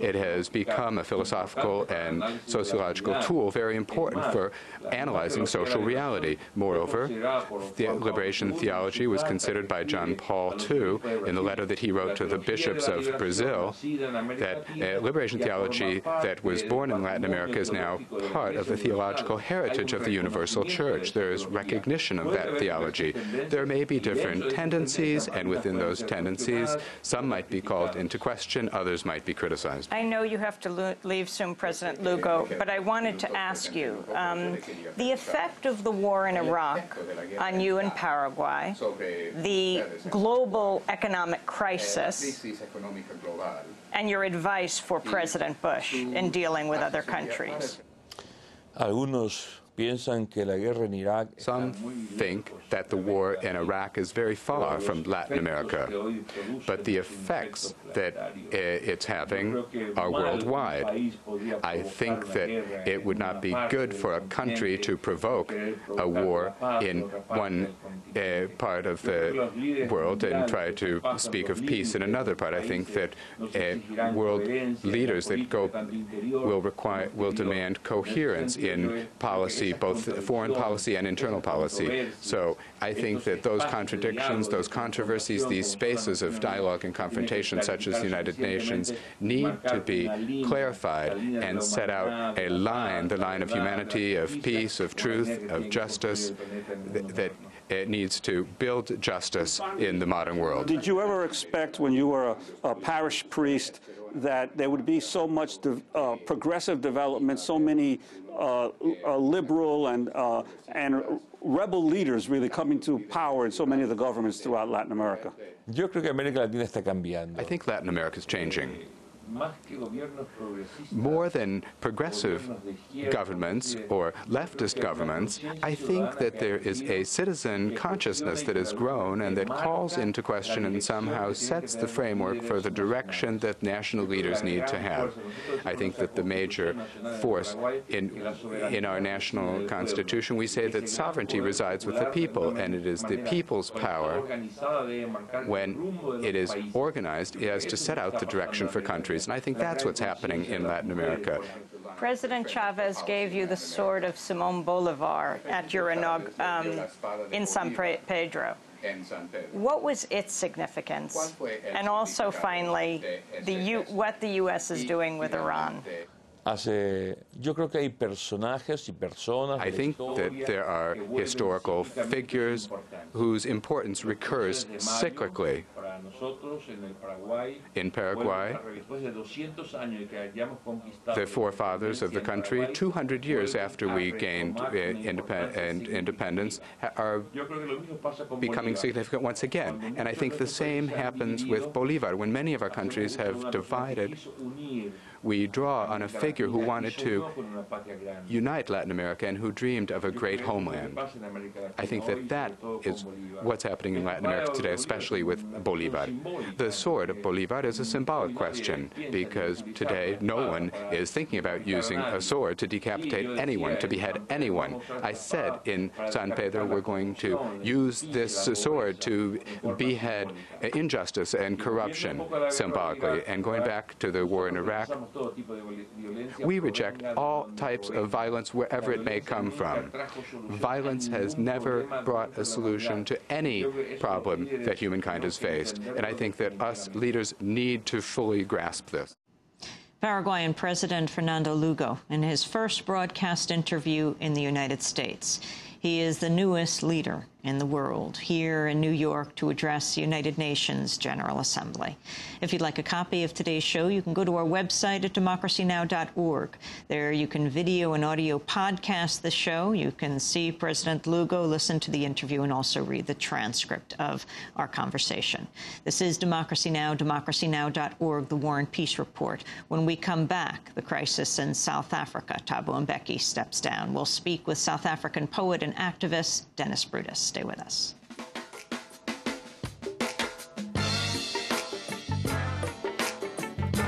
It has become a philosophical and sociological tool very important for analyzing social reality. Moreover, the liberation theology was considered by John Paul II in the letter that he wrote to the bishops of Brazil that liberation theology that was born in Latin America is now part of the theological heritage of the universal church. There is recognition of that theology. There may be different tendencies, and within those tendencies, some might be called into question, others might be criticized. I know you have to leave soon, President Lugo, but I wanted to ask you, the effect of the war in Iraq on you in Paraguay, the global economic crisis, and your advice for President Bush in dealing with other countries. Some think that the war in Iraq is very far from Latin America, but the effects that it's having are worldwide. I think that it would not be good for a country to provoke a war in one part of the world and try to speak of peace in another part. I think that world leaders that will demand coherence in policy, both foreign policy and internal policy. So I think that those contradictions, those controversies, these spaces of dialogue and confrontation, such as the United Nations, need to be clarified and set out a line, the line of humanity, of peace, of truth, of justice, that it needs to build justice in the modern world. Did you ever expect, when you were a parish priest, that there would be so much progressive development, so many liberal and rebel leaders really coming to power in so many of the governments throughout Latin America? I think Latin America is changing. More than progressive governments or leftist governments, I think that there is a citizen consciousness that has grown and that calls into question and somehow sets the framework for the direction that national leaders need to have. I think that the major force in our national constitution, we say that sovereignty resides with the people, and it is the people's power, when it is organized, it has to set out the direction for countries. And I think that's what's happening in Latin America. President Chavez gave you the sword of Simón Bolívar at your in San Pedro. What was its significance? And also, finally, what the U.S. is doing with Iran. I think that there are historical figures whose importance recurs cyclically. In Paraguay, the forefathers of the country, 200 years after we gained independence, are becoming significant once again. And I think the same happens with Bolívar. When many of our countries have divided, we draw on a figure who wanted to unite Latin America and who dreamed of a great homeland. I think that that is what's happening in Latin America today, especially with Bolívar. The sword of Bolívar is a symbolic question, because today no one is thinking about using a sword to decapitate anyone, to behead anyone. I said in San Pedro we're going to use this sword to behead injustice and corruption symbolically. And going back to the war in Iraq, we reject all types of violence wherever it may come from. Violence has never brought a solution to any problem that humankind has faced, and I think that us leaders need to fully grasp this. Paraguayan President Fernando Lugo in his first broadcast interview in the United States. He is the newest leader in the world here in New York to address the United Nations General Assembly. If you'd like a copy of today's show, you can go to our website at democracynow.org. There you can video and audio podcast the show. You can see President Lugo, listen to the interview, and also read the transcript of our conversation. This is Democracy Now!, democracynow.org, the War and Peace Report. When we come back, the crisis in South Africa. Thabo Mbeki steps down. We'll speak with South African poet and activist Dennis Brutus. Stay with us.